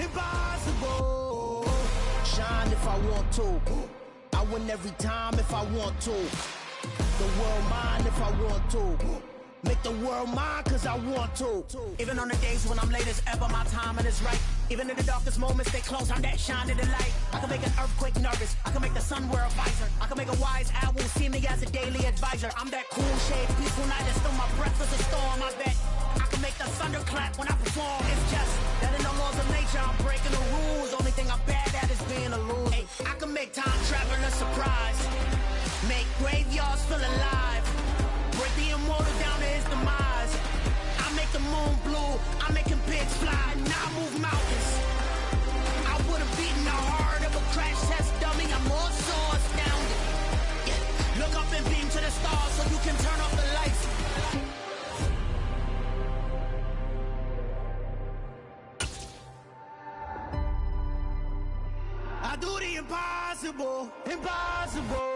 Impossible. Shine if I want to. I win every time if I want to. The world mine if I want to. Make the world mine cause I want to. Even on the days when I'm late as ever, my timing is right. Even in the darkest moments, stay close, I'm that shine in the light. I can make an earthquake nervous, I can make the sun wear a visor. I can make a wise owl see me as a daily advisor. I'm that cool shade, peaceful night, and still my breath is a storm. I bet I can make the thunder clap when I perform. It's just that in the laws of nature, I'm breaking the rules. Only thing I'm bad at is being a loser. Hey, I can make time travel a surprise. Make graveyards feel alive. Break the immortal down to his demise. I make the moon blue, I'm making pigs fly, now I move mountains. I would've beaten the heart of a crash test dummy, I'm more so astounded. Yeah. Look up and beam to the stars so you can turn off the lights. I do the impossible, impossible.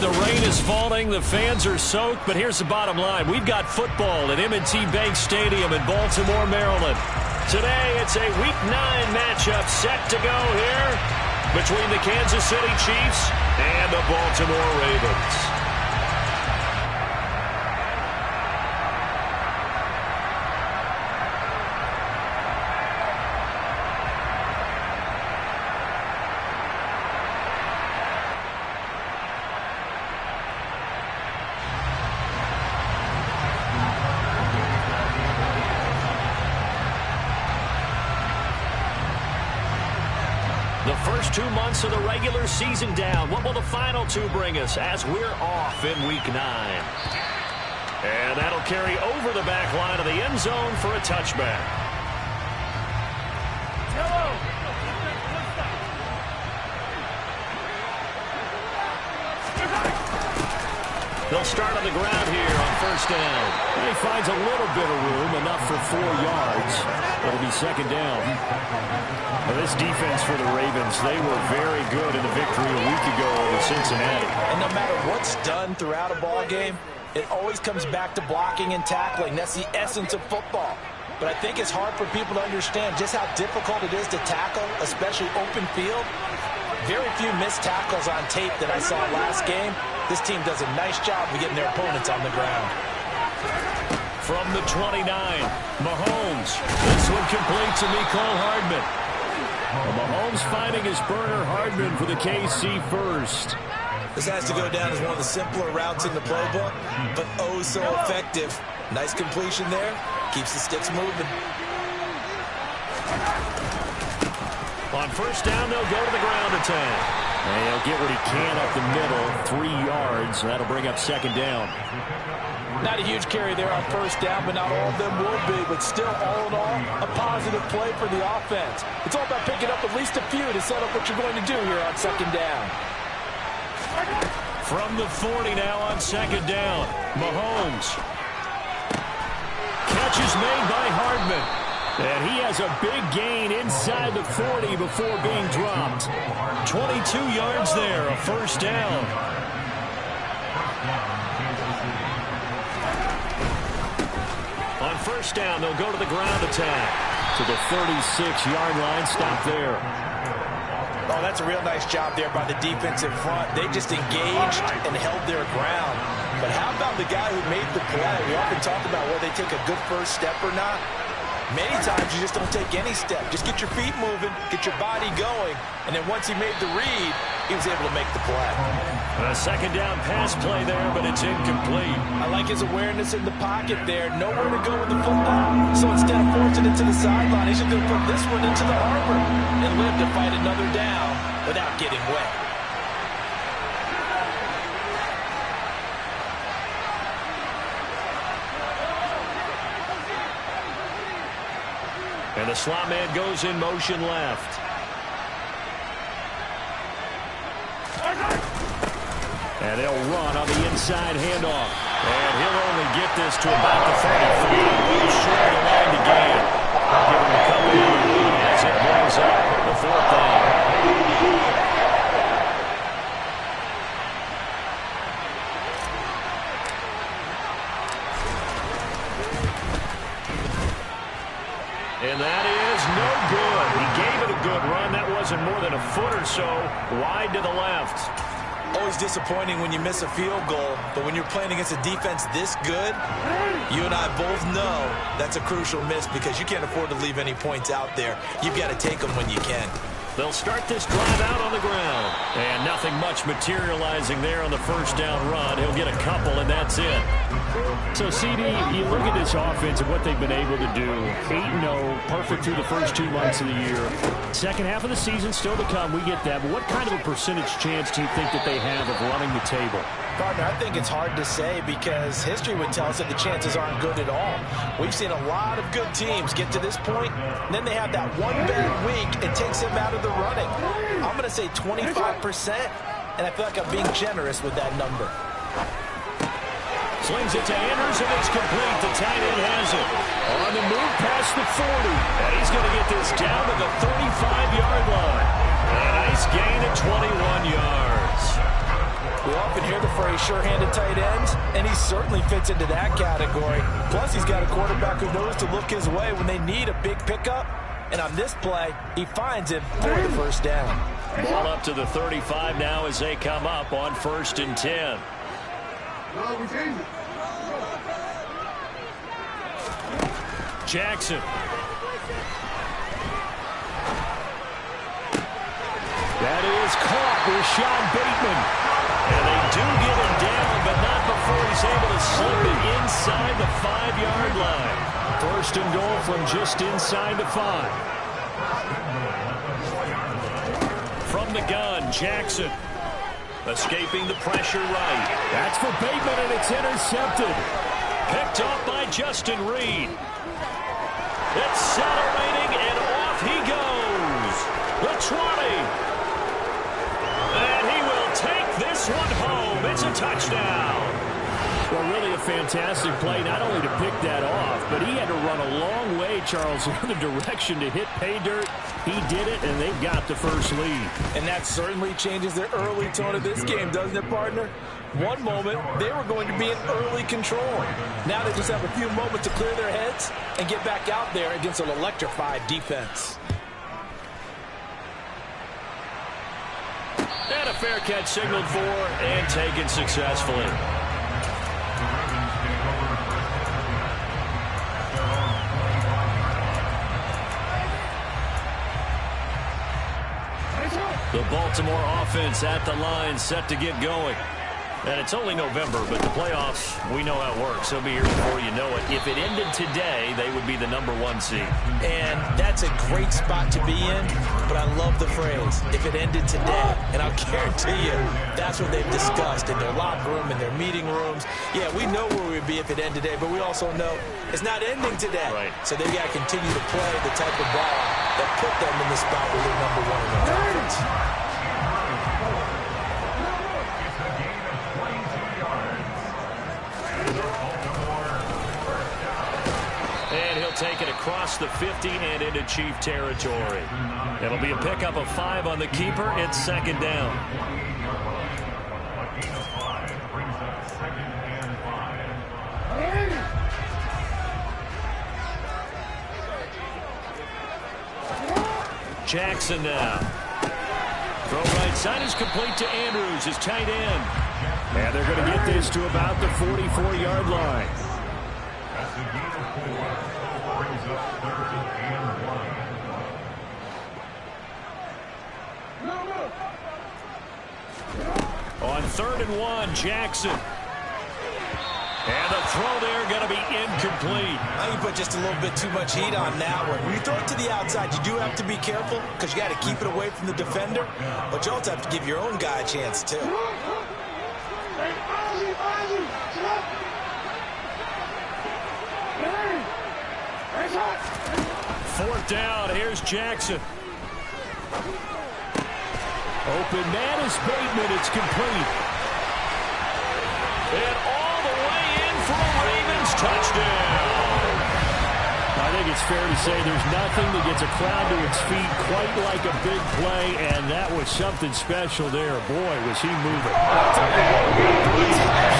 The rain is falling, the fans are soaked, but here's the bottom line. We've got football at M&T Bank Stadium in Baltimore, Maryland. Today, it's a Week 9 matchup set to go here between the Kansas City Chiefs and the Baltimore Ravens. The first 2 months of the regular season down. What will the final 2 bring us as we're off in Week 9? And that'll carry over the back line of the end zone for a touchback. They'll start on the ground here on first down. He finds a little bit of room, enough for 4 yards. It'll be second down. Well, this defense for the Ravens, they were very good in the victory a week ago over Cincinnati. And no matter what's done throughout a ball game, it always comes back to blocking and tackling. That's the essence of football. But I think it's hard for people to understand just how difficult it is to tackle, especially open field. Very few missed tackles on tape that I saw last game. This team does a nice job of getting their opponents on the ground. From the 29, Mahomes. This one complete to Mecole Hardman. Well, Mahomes finding his burner Hardman for the KC first. This has to go down as one of the simpler routes in the playbook, but oh so effective. Nice completion there. Keeps the sticks moving. On first down, they'll go to the ground attack. And he'll get what he can up the middle, 3 yards. That'll bring up second down. Not a huge carry there on first down, but not all of them will be. But still, all in all, a positive play for the offense. It's all about picking up at least a few to set up what you're going to do here on second down. From the 40 now on second down, Mahomes. Catch is made by Hardman. And he has a big gain inside the 40 before being dropped. 22 yards there, a first down. On first down, they'll go to the ground attack. To the 36-yard line, stop there. Oh, that's a real nice job there by the defense in front. They just engaged and held their ground. But how about the guy who made the play? We often talk about whether they take a good first step or not. Many times you just don't take any step. Just get your feet moving, get your body going, and then once he made the read, he was able to make the play. A second down pass play there, but it's incomplete. I like his awareness in the pocket there. Nowhere to go with the football. So instead of forcing it to the sideline, he's just going to put this one into the harbor and live to fight another down without getting wet. And the slot man goes in motion left. And they'll run on the inside handoff. And he'll only get this to about the 33. Well short of the line to gain. Give him a couple as it brings up the 4th down. And that is no good. He gave it a good run. That wasn't more than a foot or so wide to the left. Always disappointing when you miss a field goal, but when you're playing against a defense this good, you and I both know that's a crucial miss because you can't afford to leave any points out there. You've got to take them when you can. They'll start this drive out on the ground. And nothing much materializing there on the first down run. He'll get a couple, and that's it. So, CD, you look at this offense and what they've been able to do. 8-0, perfect through the first 2 months of the year. Second half of the season still to come. We get that. But what kind of a percentage chance do you think that they have of running the table? Partner, I think it's hard to say because history would tell us that the chances aren't good at all. We've seen a lot of good teams get to this point, and then they have that one bad week and takes them out of the running. I'm going to say 25%, and I feel like I'm being generous with that number. Slings it to Andrews, and it's complete. The tight end has it. On the move past the 40. And he's going to get this down to the 35-yard line. A nice gain of 21 yards. We often hear the phrase sure-handed tight ends, and he certainly fits into that category. Plus, he's got a quarterback who knows to look his way when they need a big pickup. And on this play, he finds him for the first down. Ball up to the 35 now as they come up on 1st and 10. Jackson. That is caught with Sean Bateman. And they do get him down, but not before he's able to slip it inside the 5-yard line. 1st and goal from just inside the 5. From the gun, Jackson. Escaping the pressure right. That's for Bateman, and it's intercepted. Picked off by Justin Reed. Accelerating, and off he goes. The 20. And he will take this one home. It's a touchdown. Well, really a fantastic play, not only to pick that off, but he had to run a long way, Charles, in the other direction to hit pay dirt. He did it, and they've got the first lead. And that certainly changes the early tone of this game, doesn't it, partner? One moment, they were going to be in early control. Now they just have a few moments to clear their heads and get back out there against an electrified defense. And a fair catch signaled for and taken successfully. The Baltimore offense at the line, set to get going. And it's only November, but the playoffs, we know how it works. They'll be here before you know it. If it ended today, they would be the #1 seed. And that's a great spot to be in, but I love the phrase, if it ended today. And I'll guarantee you, that's what they've discussed in their locker room, in their meeting rooms. Yeah, we know where we'd be if it ended today, but we also know it's not ending today. Right. So they got to continue to play the type of ball that put them in the spot where they're #1 in the conference. And he'll take it across the 50 and into Chief territory. It'll be a pickup of 5 on the keeper. It's 2nd down. Jackson now. Throw right side is complete to Andrews, his tight end. And they're going to get this to about the 44-yard line. On 3rd and 1, Jackson. And the throw there going to be incomplete. I think you put just a little bit too much heat on that one. When you throw it to the outside, you do have to be careful because you got to keep it away from the defender. But you also have to give your own guy a chance, too. 4th down. Here's Jackson. Open man is Bateman. It's complete. And all the way in for a Ravens touchdown. I think it's fair to say there's nothing that gets a crowd to its feet quite like a big play, and that was something special there. Boy, was he moving. I'll tell you what, you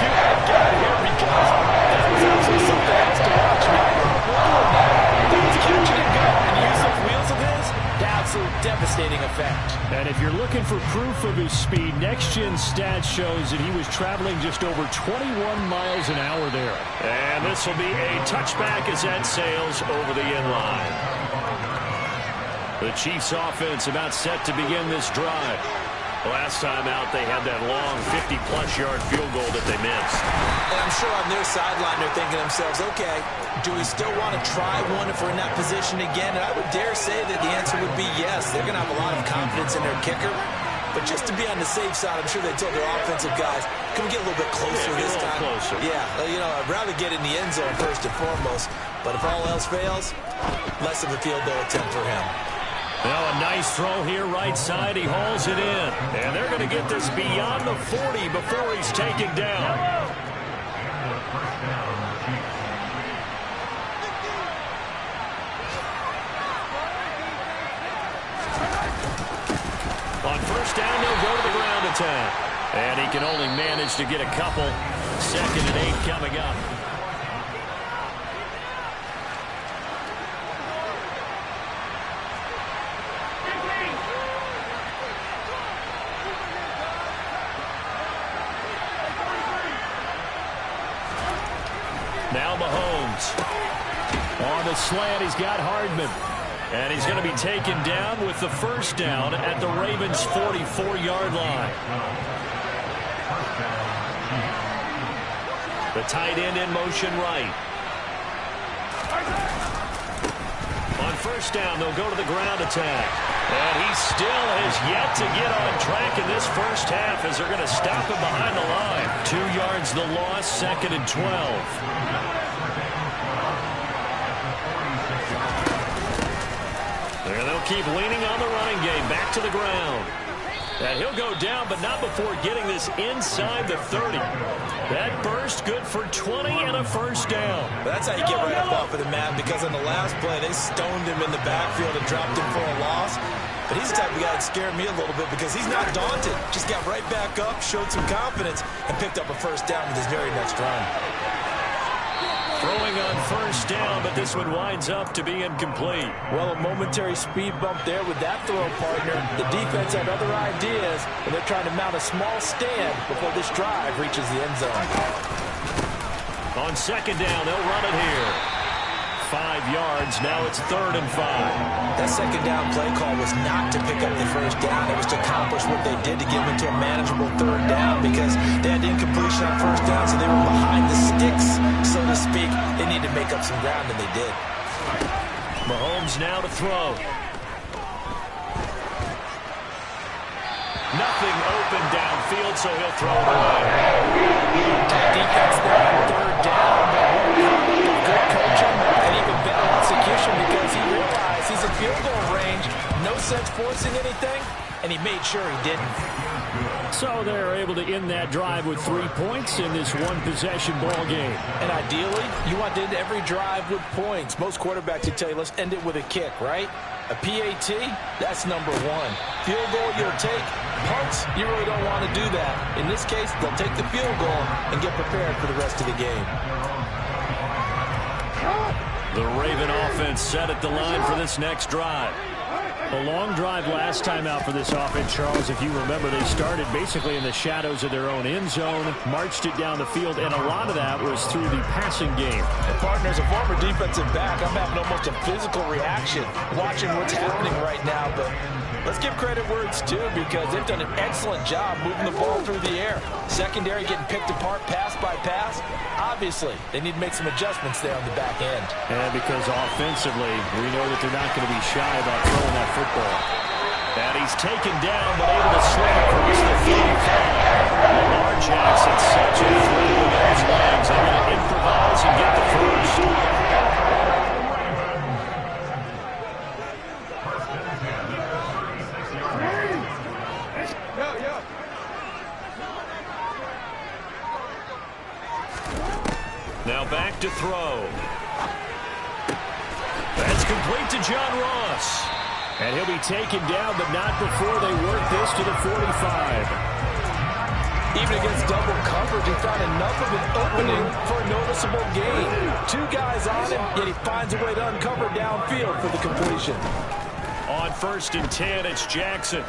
have got here because that was actually something else to watch. That was catching and go and use those wheels of his. Absolute devastating effect. And if you're looking for proof of his speed, next-gen stats shows that he was traveling just over 21 miles an hour there. And this will be a touchback as that sails over the end line. The Chiefs offense about set to begin this drive. Last time out, they had that long 50-plus yard field goal that they missed. And I'm sure on their sideline they're thinking to themselves, okay, do we still want to try one if we're in that position again? And I would dare say that the answer would be yes. They're going to have a lot of confidence in their kicker. But just to be on the safe side, I'm sure they told their offensive guys, can we get a little bit closer this time? Closer. Yeah, I'd rather get in the end zone first and foremost. But if all else fails, less of a field goal attempt for him. Now a nice throw here right side. He hauls it in. And they're going to get this beyond the 40 before he's taken down. On 1st down, they'll go to the ground attack. And he can only manage to get a couple. 2nd and 8 coming up. Now Mahomes. On the slant, he's got Hardman. And he's going to be taken down with the 1st down at the Ravens' 44-yard line. The tight end in motion right. On 1st down, they'll go to the ground attack. And he still has yet to get on track in this first half as they're going to stop him behind the line. 2 yards the loss, 2nd and 12. And they'll keep leaning on the running game. Back to the ground. And he'll go down, but not before getting this inside the 30. That burst good for 20 and a 1st down. That's how you get right up off of the mat, because on the last play, they stoned him in the backfield and dropped him for a loss. But he's the type of guy that scared me a little bit because he's not daunted. Just got right back up, showed some confidence, and picked up a 1st down with his very next run. Throwing on 1st down, but this one winds up to be incomplete. Well, a momentary speed bump there with that throw, partner. The defense had other ideas, and they're trying to mount a small stand before this drive reaches the end zone. On 2nd down, they'll run it here. 5 yards, now it's 3rd and 5. That 2nd down play call was not to pick up the 1st down. It was to accomplish what they did to get them into a manageable 3rd down, because they had incompletion on 1st down, so they were behind the sticks, so to speak. They needed to make up some ground, and they did. Mahomes now to throw. Nothing open downfield, so he'll throw it away. Defense there on 3rd down, but good coaching and even better execution, because he realized he's in field goal range. No sense forcing anything, and he made sure he didn't. So they're able to end that drive with 3 points in this one-possession ball game. And ideally, you want to end every drive with points. Most quarterbacks would tell you, let's end it with a kick, right? A PAT, that's number 1. Field goal, you'll take. Punts, you really don't want to do that. In this case, they'll take the field goal and get prepared for the rest of the game. The Raven offense set at the line for this next drive. A long drive last time out for this offense, Charles. If you remember, they started basically in the shadows of their own end zone, marched it down the field, and a lot of that was through the passing game. And partner, as a former defensive back, I'm having almost a physical reaction watching what's happening right now. But let's give credit where it's due, because they've done an excellent job moving the ball through the air. Secondary getting picked apart pass by pass. Obviously, they need to make some adjustments there on the back end. And because offensively, we know that they're not going to be shy about throwing that football. And he's taken down, but able to slip across the 35. Lamar Jackson, such a threat with those legs. They're going to improvise and get the first. throw. That's complete to John Ross. And he'll be taken down, but not before they work this to the 45. Even against double coverage, he found enough of an opening for a noticeable gain. 2 guys on him, yet he finds a way to uncover downfield for the completion. On 1st and 10, it's Jackson.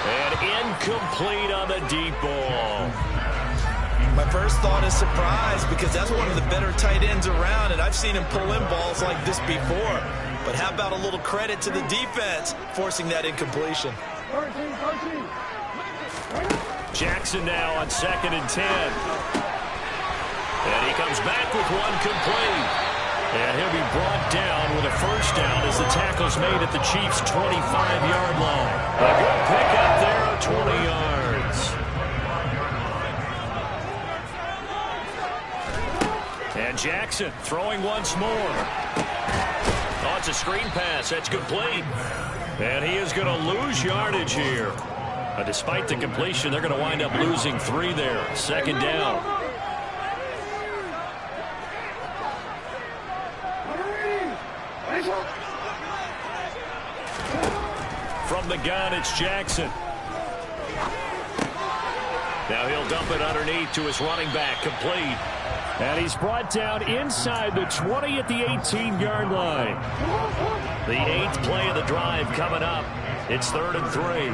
And incomplete on the deep ball. My first thought is surprise, because that's one of the better tight ends around, and I've seen him pull in balls like this before. But how about a little credit to the defense forcing that incompletion? Jackson now on 2nd and 10. And he comes back with one complete. And he'll be brought down with a first down as the tackle's made at the Chiefs' 25-yard line. A good pickup there of 20 yards. And Jackson throwing once more. Oh, it's a screen pass. That's complete. And he is going to lose yardage here. Despite the completion, they're going to wind up losing 3 there. 2nd down. From the gun, it's Jackson. Now he'll dump it underneath to his running back, complete. And he's brought down inside the 20 at the 18-yard line. The 8th play of the drive coming up. It's 3rd and 3.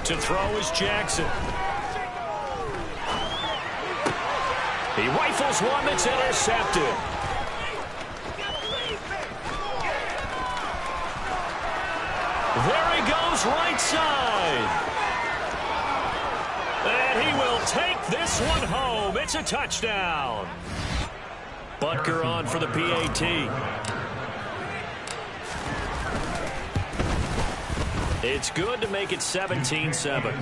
To throw is Jackson. He rifles one that's intercepted. There he goes, right side. And he will take this one home. It's a touchdown. Butker on for the PAT. It's good to make it 17-7.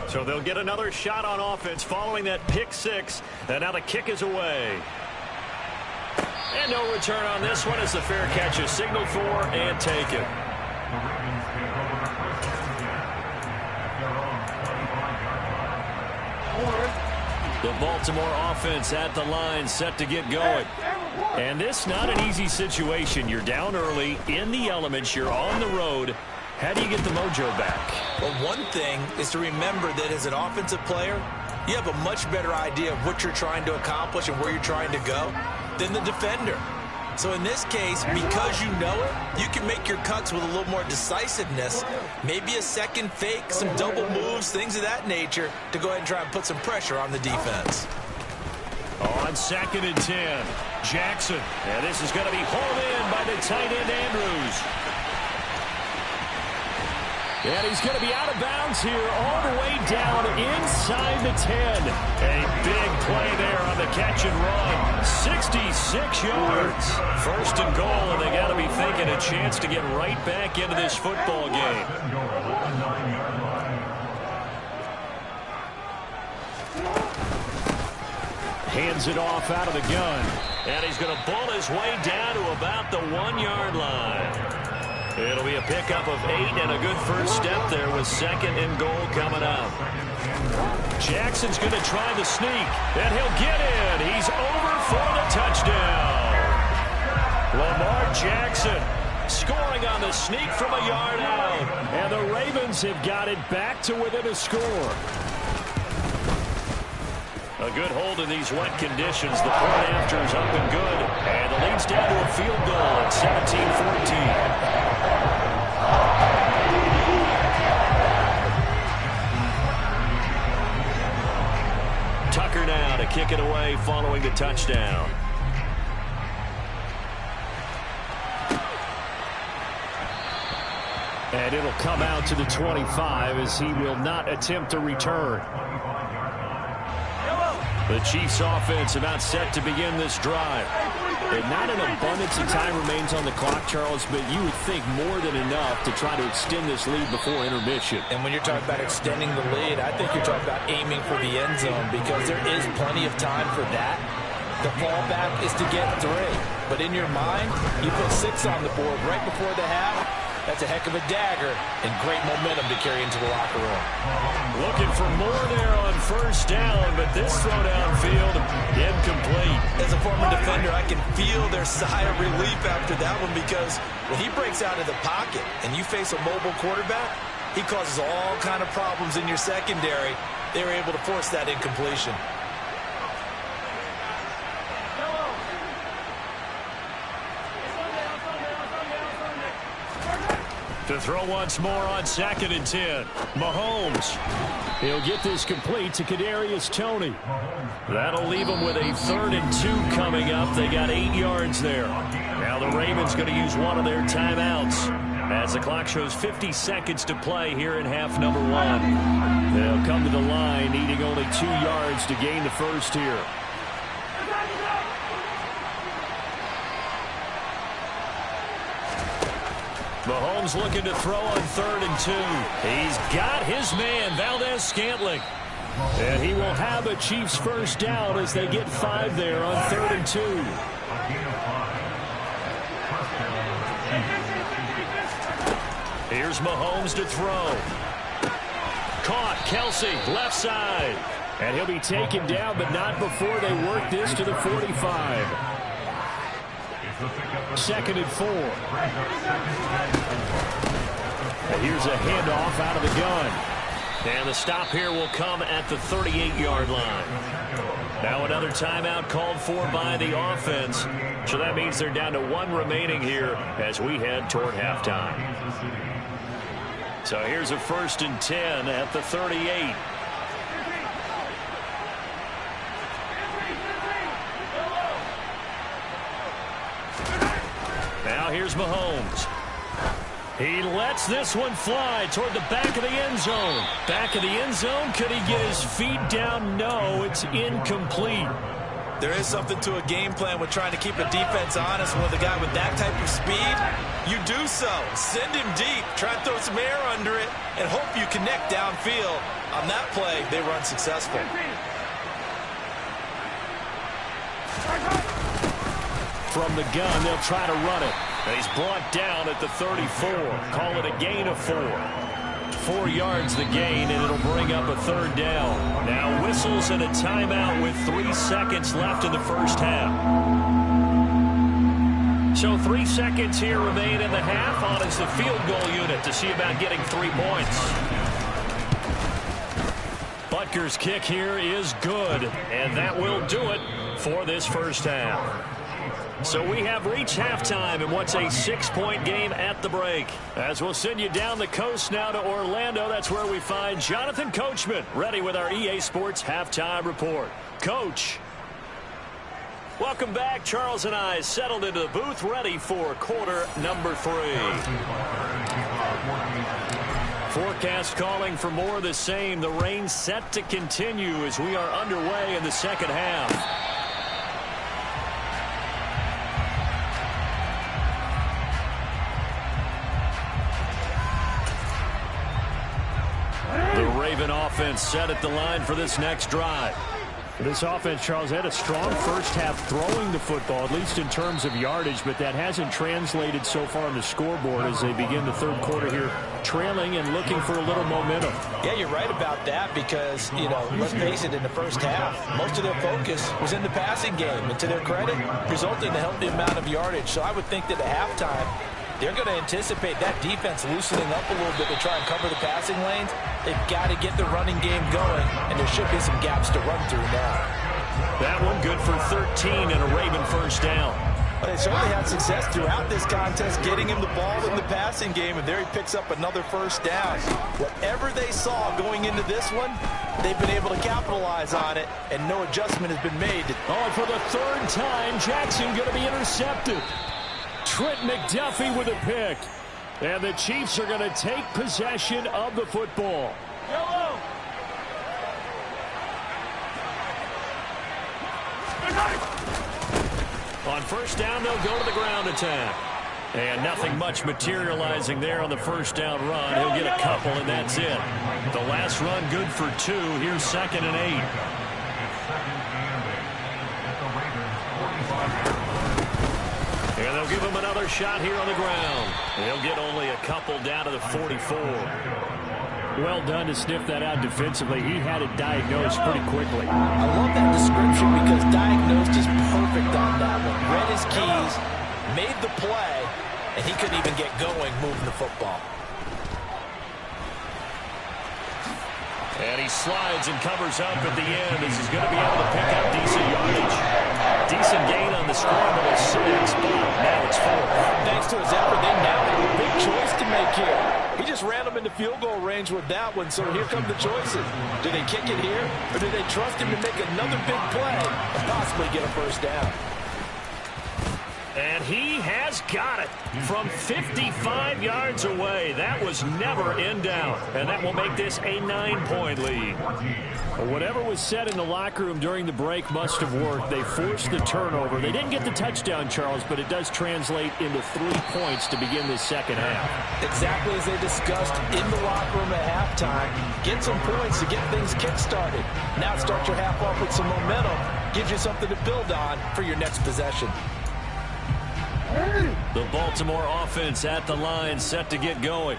So they'll get another shot on offense following that pick 6. And now the kick is away. And no return on this one as the fair catch is signaled for and taken. The Baltimore offense at the line set to get going. And this not an easy situation. You're down early, in the elements, you're on the road. How do you get the mojo back? Well, one thing is to remember that as an offensive player, you have a much better idea of what you're trying to accomplish and where you're trying to go than the defender. So in this case, because you know it, you can make your cuts with a little more decisiveness. Maybe a second fake, some double moves, things of that nature to go ahead and try and put some pressure on the defense. On 2nd and 10, Jackson. And this is going to be hauled in by the tight end Andrews. And he's going to be out of bounds here all the way down inside the 10. A big play there on the catch and run. 66 yards. 1st and goal, and they got to be thinking a chance to get right back into this football game. Hands it off out of the gun. And he's going to bull his way down to about the 1-yard line. It'll be a pickup of 8 and a good first step there with 2nd and goal coming up. Jackson's going to try the sneak, and he'll get in. He's over for the touchdown. Lamar Jackson scoring on the sneak from a yard out. And the Ravens have got it back to within a score. A good hold in these wet conditions. The point after is up and good. And the lead's down to a field goal at 17-14. Tucker now to kick it away following the touchdown. And it'll come out to the 25 as he will not attempt to return. The Chiefs offense about set to begin this drive. And not an abundance of time remains on the clock, Charles, but you would think more than enough to try to extend this lead before intermission. And when you're talking about extending the lead, I think you're talking about aiming for the end zone because there is plenty of time for that. The fallback is to get 3. But in your mind, you put 6 on the board right before the half. That's a heck of a dagger and great momentum to carry into the locker room. Looking for more there on first down, but this throw downfield, incomplete. As a former defender, I can feel their sigh of relief after that one, because when he breaks out of the pocket and you face a mobile quarterback, he causes all kind of problems in your secondary. They were able to force that incompletion. To throw once more on 2nd and 10. Mahomes. He'll get this complete to Kadarius Toney. That'll leave him with a 3rd and 2 coming up. They got 8 yards there. Now the Ravens going to use one of their timeouts as the clock shows 50 seconds to play here in half number 1. They'll come to the line needing only 2 yards to gain the first here. Mahomes looking to throw on 3rd and 2. He's got his man, Valdez-Scantling. And he will have a Chiefs first down as they get 5 there on 3rd and 2. Here's Mahomes to throw. Caught, Kelsey, left side. And he'll be taken down, but not before they work this to the 45. 2nd and 4. And here's a handoff out of the gun. And the stop here will come at the 38-yard line. Now another timeout called for by the offense. So that means they're down to 1 remaining here as we head toward halftime. So here's a 1st and 10 at the 38. Now here's Mahomes. He lets this one fly toward the back of the end zone. Back of the end zone. Could he get his feet down? No, it's incomplete. There is something to a game plan with trying to keep a defense honest. With a guy with that type of speed, you do so. Send him deep. Try to throw some air under it and hope you connect downfield. On that play, they were unsuccessful. From the gun, they'll try to run it. And he's brought down at the 34. Call it a gain of 4. 4 yards the gain, and it'll bring up a 3rd down. Now whistles and a timeout with 3 seconds left in the first half. So 3 seconds here remain in the half. On is the field goal unit to see about getting 3 points. Butker's kick here is good, and that will do it for this first half. So we have reached halftime in what's a 6-point game at the break. As we'll send you down the coast now to Orlando, that's where we find Jonathan Coachman, ready with our EA Sports Halftime Report. Coach. Welcome back. Charles and I settled into the booth, ready for quarter number 3. Forecast calling for more of the same. The rain set to continue as we are underway in the second half. The Raven offense set at the line for this next drive. This offense, Charles, had a strong first half throwing the football, at least in terms of yardage, but that hasn't translated so far on the scoreboard as they begin the third quarter here, trailing and looking for a little momentum. Yeah, you're right about that because, let's face it, in the first half, most of their focus was in the passing game, and to their credit, resulted in a healthy amount of yardage. So I would think that at halftime, they're going to anticipate that defense loosening up a little bit to try and cover the passing lanes. They've got to get the running game going, and there should be some gaps to run through now. That one good for 13 and a Raven first down. But they certainly had success throughout this contest, getting him the ball in the passing game, and there he picks up another first down. Whatever they saw going into this one, they've been able to capitalize on it, and no adjustment has been made. Oh, for the third time, Jackson going to be intercepted. Trent McDuffie with a pick. And the Chiefs are going to take possession of the football. Yellow. On first down, they'll go to the ground attack. And nothing much materializing there on the first down run. He'll get a couple, and that's it. The last run good for 2. Here's 2nd and 8. give him another shot here on the ground. He'll get only a couple down to the 44. Well done to sniff that out defensively. He had it diagnosed pretty quickly. I love that description because diagnosed is perfect on that one. Read his keys, made the play, and he couldn't even get going moving the football. And he slides and covers up at the end as he's going to be able to pick up decent yardage. Decent gain on the scramble of 6, but now it's 4. Thanks to his effort, they now have a big choice to make here. He just ran them into field goal range with that one, so here come the choices. Do they kick it here, or do they trust him to make another big play and possibly get a first down? And he has got it from 55 yards away. That was never in doubt. And that will make this a 9-point lead. Well, whatever was said in the locker room during the break must have worked. They forced the turnover. They didn't get the touchdown, Charles, but it does translate into 3 points to begin this second half. Exactly as they discussed in the locker room at halftime. Get some points to get things kick-started. Now start your half off with some momentum. Gives you something to build on for your next possession. The Baltimore offense at the line, set to get going.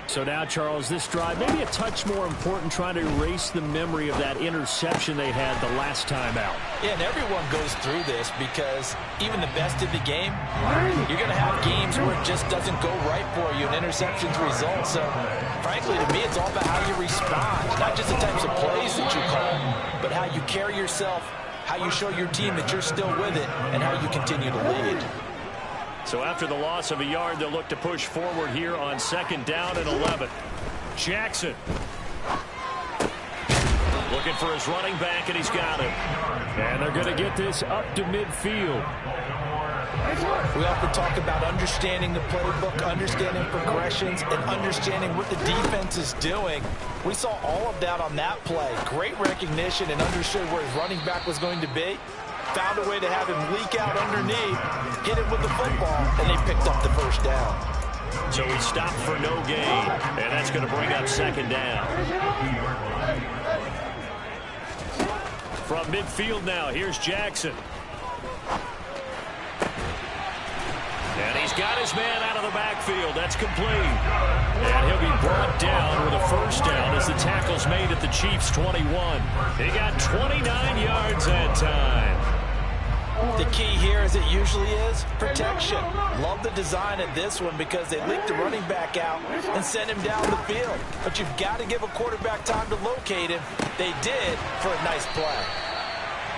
So now, Charles, this drive maybe a touch more important, trying to erase the memory of that interception they had the last time out. Yeah, and everyone goes through this because even the best of the game, you're going to have games where it just doesn't go right for you, and interceptions result. So, frankly, to me, it's all about how you respond, not just the types of plays that you call, but how you carry yourself, how you show your team that you're still with it, and how you continue to lead. So after the loss of a yard, they'll look to push forward here on 2nd down and 11. Jackson looking for his running back, and he's got him. And they're going to get this up to midfield. We often talk about understanding the playbook, understanding progressions, and understanding what the defense is doing. We saw all of that on that play. Great recognition and understood where his running back was going to be. Found a way to have him leak out underneath, hit it with the football, and they picked up the first down. So he stopped for no gain, and that's going to bring up 2nd down. From midfield now, here's Jackson. And he's got his man out of the backfield. That's complete. And he'll be brought down with a first down as the tackle's made at the Chiefs' 21. He got 29 yards that time. The key here, as it usually is, protection. Love the design of this one because they leaked the running back out and sent him down the field. But you've got to give a quarterback time to locate him. They did for a nice play.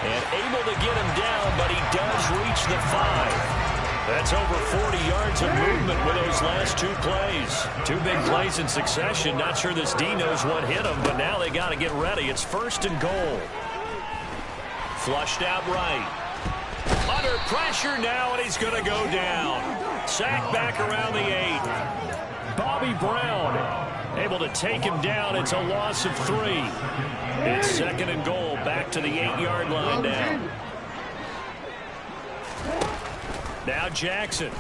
And able to get him down, but he does reach the 5. That's over 40 yards of movement with those last 2 plays. 2 big plays in succession. Not sure this D knows what hit him, but now they got to get ready. It's 1st and goal. Flushed out right. Under pressure now, and he's going to go down. Sacked back around the 8. Bobby Brown able to take him down. It's a loss of 3. It's 2nd and goal, back to the 8-yard line now. Now Jackson.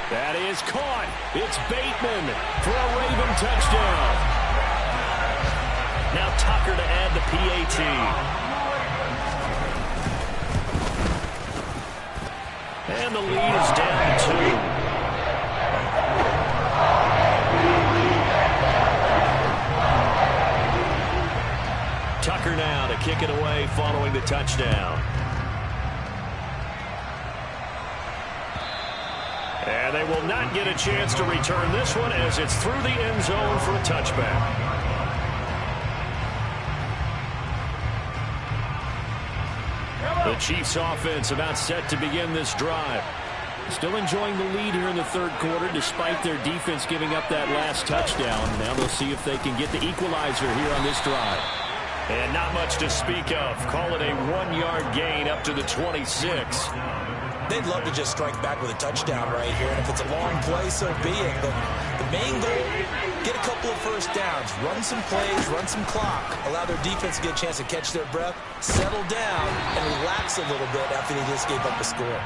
That is caught. It's Bateman for a Raven touchdown. Now Tucker to add the PAT. And the lead is down to 2. Tucker now to kick it away following the touchdown. And they will not get a chance to return this one as it's through the end zone for a touchback. The Chiefs offense about set to begin this drive. Still enjoying the lead here in the 3rd quarter despite their defense giving up that last touchdown. Now they'll see if they can get the equalizer here on this drive. And not much to speak of. Call it a 1-yard gain up to the 26. They'd love to just strike back with a touchdown right here, and if it's a long play, so be it. But the main goal, get a couple of first downs, run some plays, run some clock, allow their defense to get a chance to catch their breath, settle down, and relax a little bit after they just gave up a score.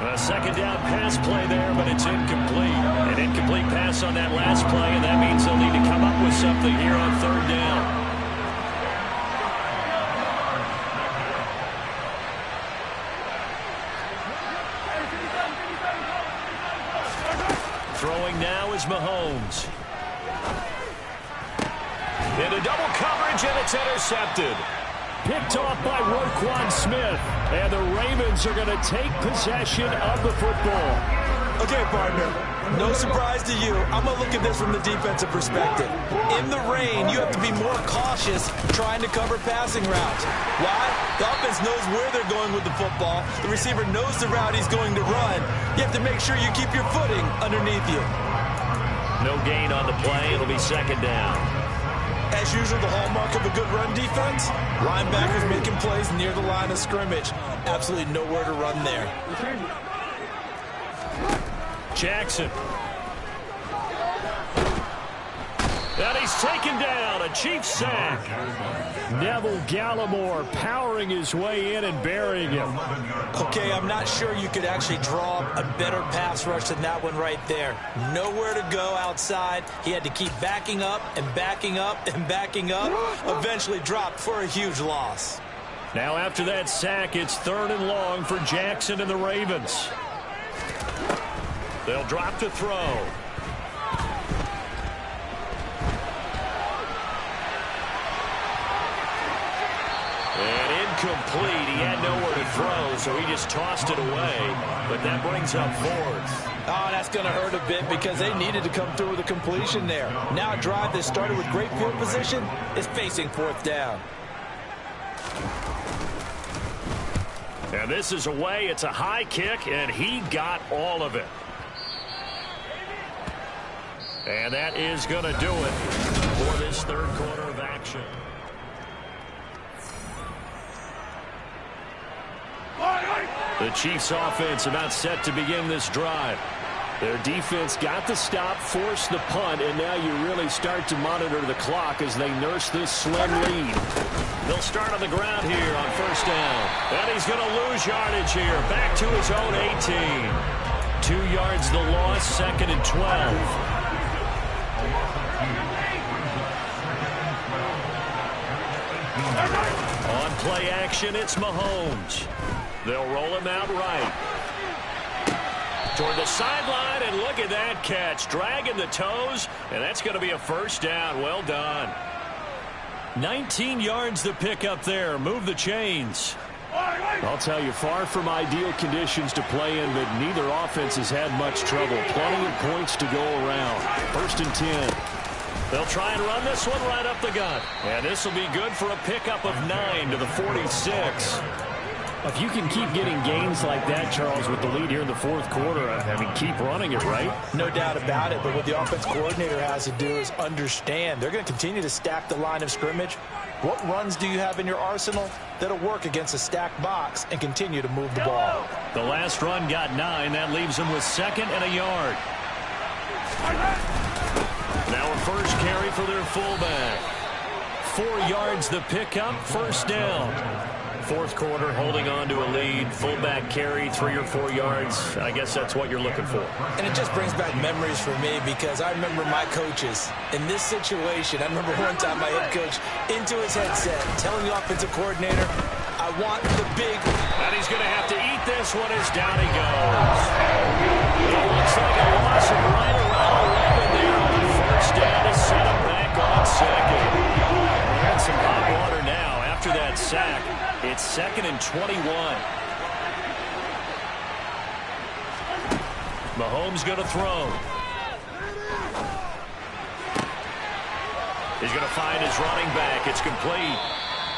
A 2nd down pass play there, but it's incomplete. An incomplete pass on that last play, and that means they'll need to come up with something here on 3rd down. Throwing now is Mahomes. Into double coverage, and it's intercepted. Picked off by Roquan Smith. And the Ravens are going to take possession of the football. Okay, partner, no surprise to you. I'm going to look at this from the defensive perspective. In the rain, you have to be more cautious trying to cover passing routes. Why? The offense knows where they're going with the football. The receiver knows the route he's going to run. You have to make sure you keep your footing underneath you. No gain on the play. It'll be second down. As usual, the hallmark of a good run defense, linebackers making plays near the line of scrimmage. Absolutely nowhere to run there. Jackson. And he's taken down. A Chiefs sack. Neville Gallimore powering his way in and burying him. Okay, I'm not sure you could actually draw a better pass rush than that one right there. Nowhere to go outside. He had to keep backing up and backing up and backing up. Eventually dropped for a huge loss. Now after that sack, it's 3rd and long for Jackson and the Ravens. They'll drop to throw. And incomplete. He had nowhere to throw, so he just tossed it away. But that brings up 4th. Oh, that's going to hurt a bit because they needed to come through with a completion there. Now a drive that started with great field position is facing 4th down. And this is away. It's a high kick, and he got all of it. And that is going to do it for this 3rd quarter of action. The Chiefs offense about set to begin this drive. Their defense got the stop, forced the punt, and now you really start to monitor the clock as they nurse this slim lead. They'll start on the ground here on 1st down. And he's going to lose yardage here. Back to his own 18. 2 yards the loss, 2nd and 12. On play action, it's Mahomes. They'll roll him out right. Toward the sideline, and look at that catch. Dragging the toes, and that's going to be a 1st down. Well done. 19 yards the pick up there. Move the chains. I'll tell you, far from ideal conditions to play in, but neither offense has had much trouble. Plenty of points to go around. 1st and 10. They'll try and run this one right up the gut. And this will be good for a pickup of 9 to the 46. If you can keep getting gains like that, Charles, with the lead here in the 4th quarter, I mean, keep running it, right? No doubt about it, but what the offense coordinator has to do is understand. They're going to continue to stack the line of scrimmage. What runs do you have in your arsenal that'll work against a stacked box and continue to move the ball? The last run got 9. That leaves them with 2nd and a yard. Now a 1st carry for their fullback. 4 yards the pickup, 1st down. 4th quarter, holding on to a lead. Fullback carry, 3 or 4 yards. I guess that's what you're looking for. And it just brings back memories for me because I remember my coaches in this situation. I remember one time my head coach into his headset telling the offensive coordinator, I want the big. And he's going to have to eat this one as down he goes. It looks like a loss of right around 11 there on 1st down to set him back on 2nd. We had some hot water now after that sack. It's 2nd and 21. Mahomes going to throw. He's going to find his running back. It's complete.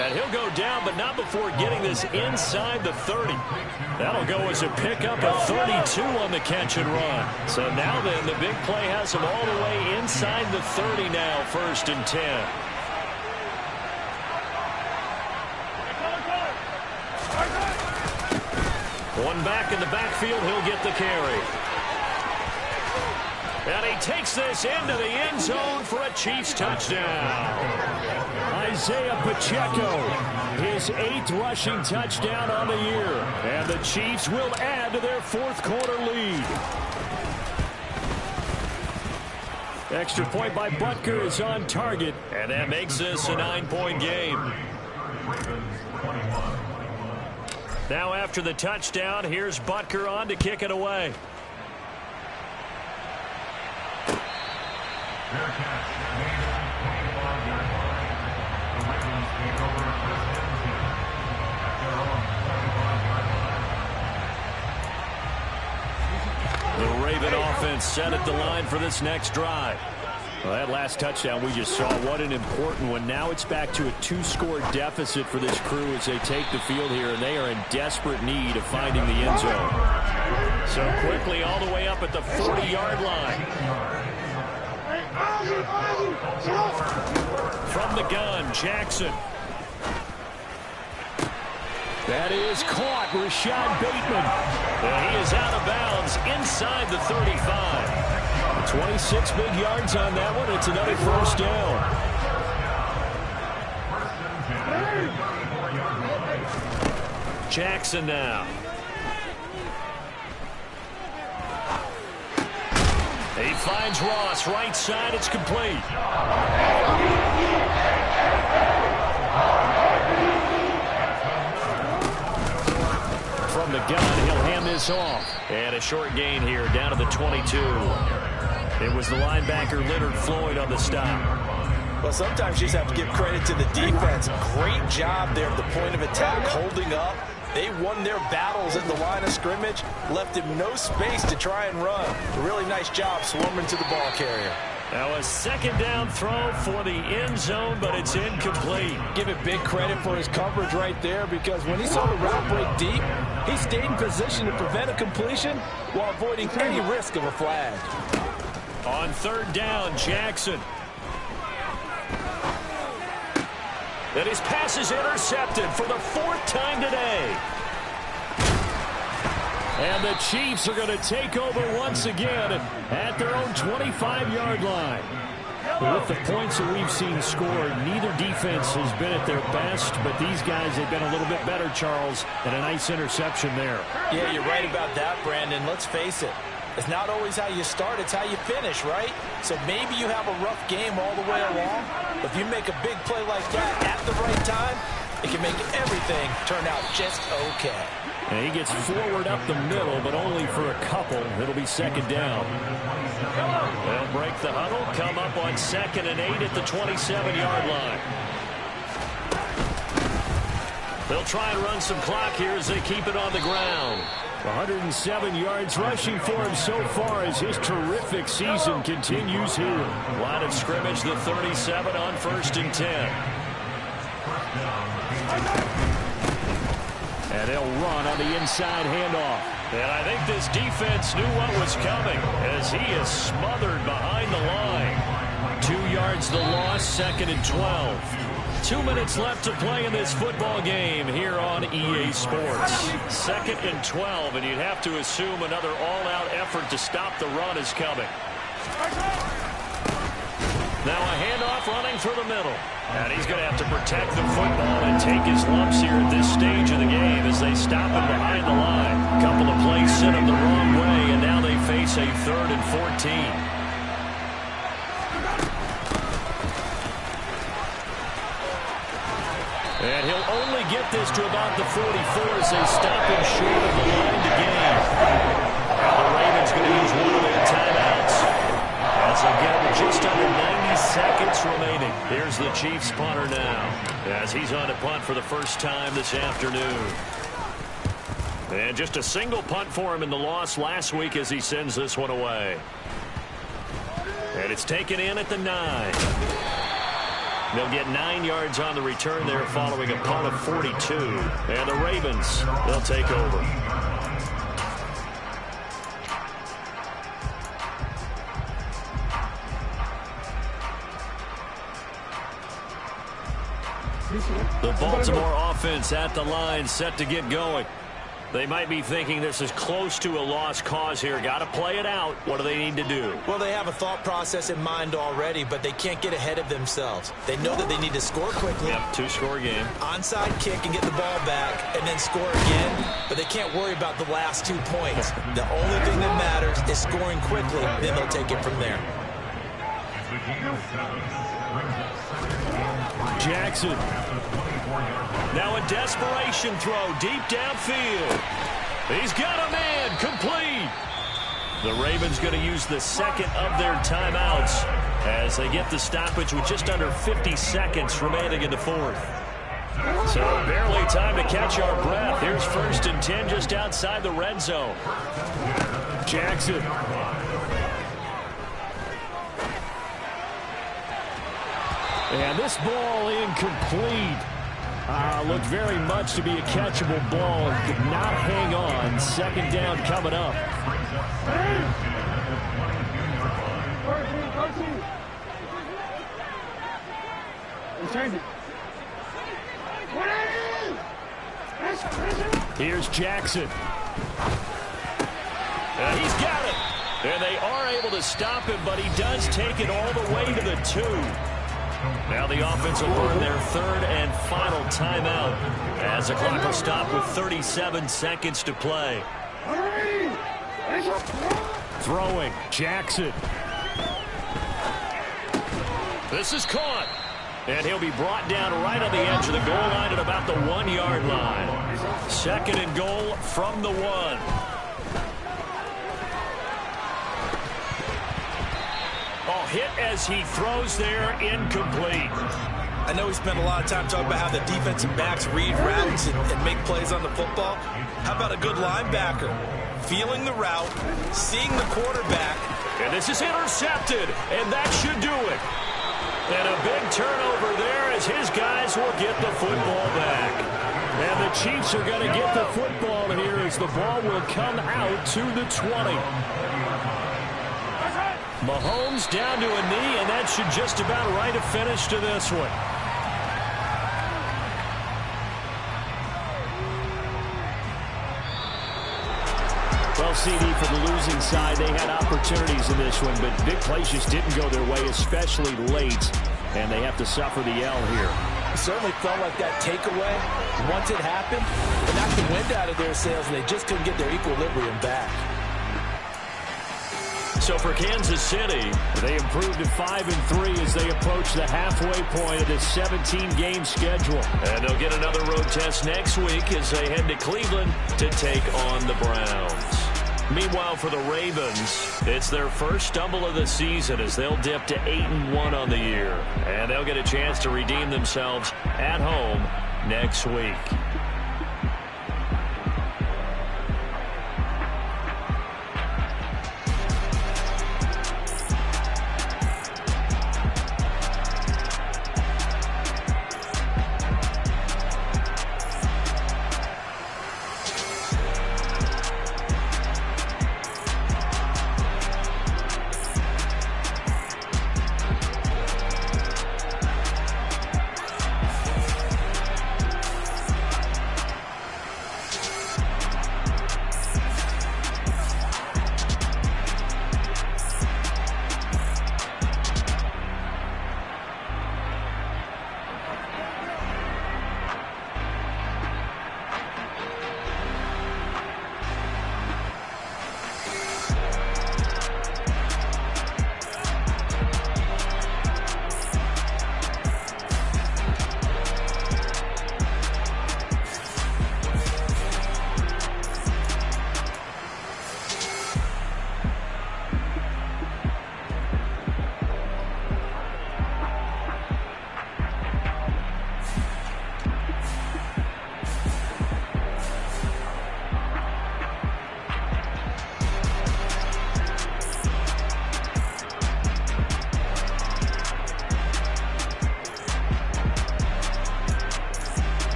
And he'll go down, but not before getting this inside the 30. That'll go as a pickup of 32 on the catch and run. So now then, the big play has him all the way inside the 30 now, 1st and 10. One back in the backfield, he'll get the carry. And he takes this into the end zone for a Chiefs touchdown. Isaiah Pacheco, his 8th rushing touchdown on the year. And the Chiefs will add to their 4th quarter lead. Extra point by Butker is on target. And that makes this a 9-point game. Now after the touchdown, here's Butker on to kick it away. The Raven offense set at the line for this next drive. Well, that last touchdown we just saw, what an important one. Now it's back to a 2-score deficit for this crew as they take the field here, and they are in desperate need of finding the end zone. So quickly all the way up at the 40-yard line. From the gun, Jackson. That is caught. Rashad Bateman. And he is out of bounds inside the 35. 26 big yards on that one. It's another first down. Jackson now. He finds Ross. Right side. It's complete. From the gun, he'll hand this off. And a short gain here down to the 22. It was the linebacker Leonard Floyd on the stop. Well, sometimes you just have to give credit to the defense. Great job there at the point of attack, holding up. They won their battles at the line of scrimmage, left him no space to try and run. A really nice job swarming to the ball carrier. Now a second down throw for the end zone, but it's incomplete. Give it big credit for his coverage right there, because when he saw the route break deep, he stayed in position to prevent a completion while avoiding any risk of a flag. On third down, Jackson. And his pass is intercepted for the 4th time today. And the Chiefs are going to take over once again at their own 25-yard line. With the points that we've seen scored, neither defense has been at their best, but these guys have been a little bit better, Charles, and a nice interception there. Yeah, you're right about that, Brandon. Let's face it. It's not always how you start, it's how you finish, right? So maybe you have a rough game all the way along, but if you make a big play like that at the right time, it can make everything turn out just okay. And he gets forward up the middle, but only for a couple. It'll be second down. They'll break the huddle, come up on 2nd and 8 at the 27-yard line. They'll try and run some clock here as they keep it on the ground. 107 yards rushing for him so far as his terrific season continues here. Line of scrimmage, the 37 on 1st and 10. And they'll run on the inside handoff. And I think this defense knew what was coming as he is smothered behind the line. 2 yards the loss, 2nd and 12. 2 minutes left to play in this football game here on EA Sports. 2nd and 12, and you'd have to assume another all-out effort to stop the run is coming. Now a handoff running through the middle. And he's going to have to protect the football and take his lumps here at this stage of the game as they stop him behind the line. A couple of plays sent him the wrong way, and now they face a 3rd and 14. And he'll only get this to about the 44 as they stop him short of the line to gain. And the Ravens going to use one of their timeouts. As again, just under 90 seconds remaining. Here's the Chiefs punter now as he's on to punt for the first time this afternoon. And just a single punt for him in the loss last week as he sends this one away. And it's taken in at the 9. They'll get 9 yards on the return there following a punt of 42. And the Ravens, they'll take over. The Baltimore offense at the line set to get going. They might be thinking this is close to a lost cause here. Got to play it out. What do they need to do? Well, they have a thought process in mind already, but they can't get ahead of themselves. They know that they need to score quickly. Yep, 2-score game. Onside kick and get the ball back and then score again, but they can't worry about the last 2 points. The only thing that matters is scoring quickly, then they'll take it from there. Jackson. Now a desperation throw deep downfield. He's got a man complete. The Ravens going to use the second of their timeouts as they get the stoppage with just under 50 seconds remaining in the fourth. So barely time to catch our breath. Here's 1st and 10 just outside the red zone. Jackson. And this ball incomplete. Looked very much to be a catchable ball. Could not hang on. 2nd down coming up. Here's Jackson. He's got it. And they are able to stop him, but he does take it all the way to the 2. Now the offense will burn their 3rd and final timeout as the clock will stop with 37 seconds to play. Throwing, Jackson. This is caught. And he'll be brought down right on the edge of the goal line at about the 1-yard line. 2nd and goal from the 1. Oh, hit as he throws there, incomplete. I know we spent a lot of time talking about how the defensive backs read routes and make plays on the football. How about a good linebacker? Feeling the route, seeing the quarterback. And this is intercepted, and that should do it. And a big turnover there as his guys will get the football back. And the Chiefs are going to get the football here as the ball will come out to the 20. Mahomes down to a knee, and that should just about write a finish to this one. Well, CD, for the losing side, they had opportunities in this one, but big plays just didn't go their way, especially late, and they have to suffer the L here. It certainly felt like that takeaway, once it happened, it knocked the wind out of their sails, and they just couldn't get their equilibrium back. So for Kansas City, they improved to 5-3 as they approach the halfway point of this 17-game schedule. And they'll get another road test next week as they head to Cleveland to take on the Browns. Meanwhile, for the Ravens, it's their first stumble of the season as they'll dip to 8-1 on the year. And they'll get a chance to redeem themselves at home next week.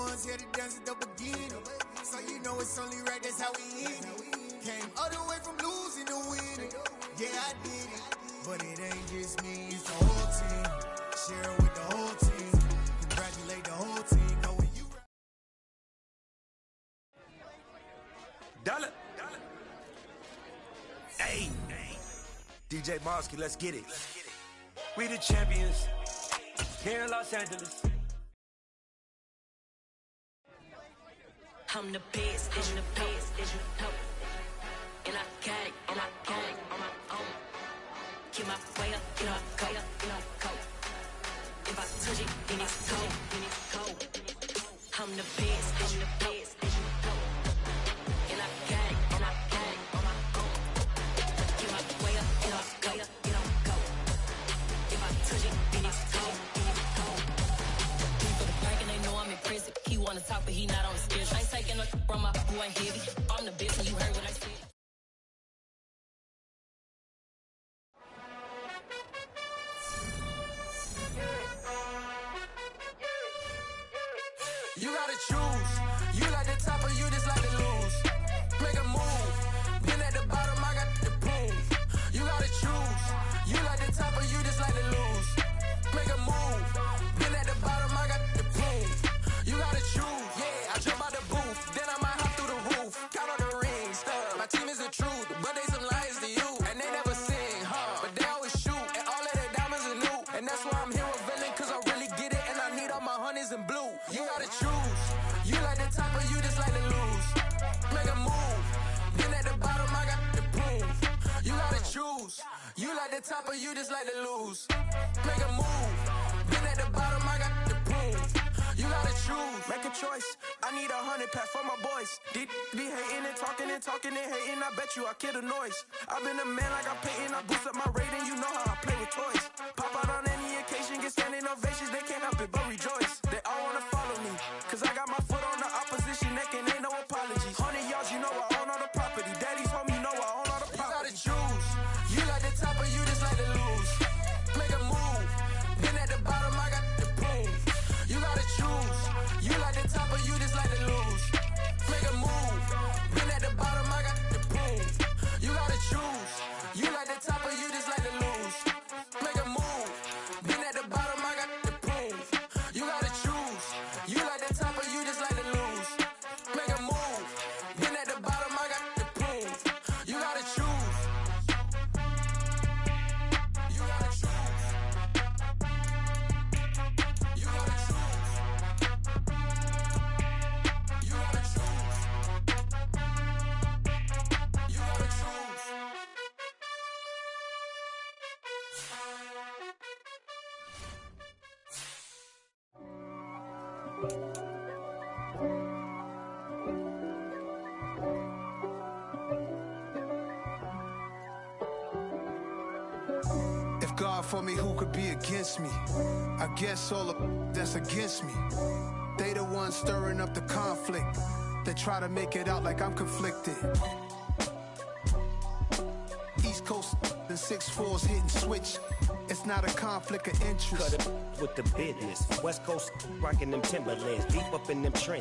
ones here to dance at the beginning. So you know it's only right, that's how we end it. Came all the way from losing to winning. Yeah, I did it. But it ain't just me, it's the whole team. Share it with the whole team. Congratulate the whole team. Know when you Dollar. Hey. DJ Mosky, let's get it. We the champions here in Los Angeles. I'm the best, I'm the best, and I got it, on my own. Get my way up, get up, go. If I touch it, then it's cold. I'm the best, and I got it, on my own. Get my way up, get up, go. If I touch it, then it's cold. For the crack and they know I'm impressive. He wanna talk, but he not on the schedule. I ain't taking no from my boy heavy. I'm the best, and you heard what I said. You gotta choose. You like the top or you just like to lose. Make a move. Been at the bottom, I got the proof. You gotta choose. You like the top or you just like to lose. Make a move. Been at the bottom, I got the proof. You gotta choose. Yeah, I jump out the booth. Then I might hop through the roof. Count on the rings. My team is the truth, but they some liars to you. And they never sing, huh? But they always shoot. And all of their diamonds are new. And that's why I'm here with Villain, cause I really get it. And I need all my honeys in blue. You gotta choose. You like the top or you just like to lose. Make a move. Been at the bottom, I got the proof. You gotta choose. You like the top or you just like to lose. Make a move. Been at the bottom, I got the proof. You gotta choose. Make a choice. I need 100 pack for my boys. Be hating and talking and hating. I bet you I kill the noise. I've been a man like I'm Peyton. I boost up my rating. You know how I play with toys. Pop out on any occasion, get standing ovations. They can't help it but rejoice. They all wanna follow me, cause I got my foot on the opposition neck and ain't no apologies. 100 yards, you know I own all the property. Daddy's home, you know I own all the property. You gotta choose. You like the top or you just like to lose. Make a move. Been at the bottom, I got the proof. You gotta choose. You like the top or you just like to lose. Make a move. Been at the bottom, I got the proof. You gotta choose. You like the top or you just like to lose. Make a move. Been at the bottom, I got the proof. You gotta choose. You like the top or you just like to lose. Make a move. Been at the bottom, I got the proof. You gotta choose. You gotta choose. You gotta choose. You gotta choose. You gotta choose. If God for me, who could be against me? I guess all the that's against me. They the ones stirring up the conflict. They try to make it out like I'm conflicted. East Coast and 6'4's hitting switch. It's not a conflict of interest. Cut it with the business. West Coast rocking them Timberlands, deep up in them trenches.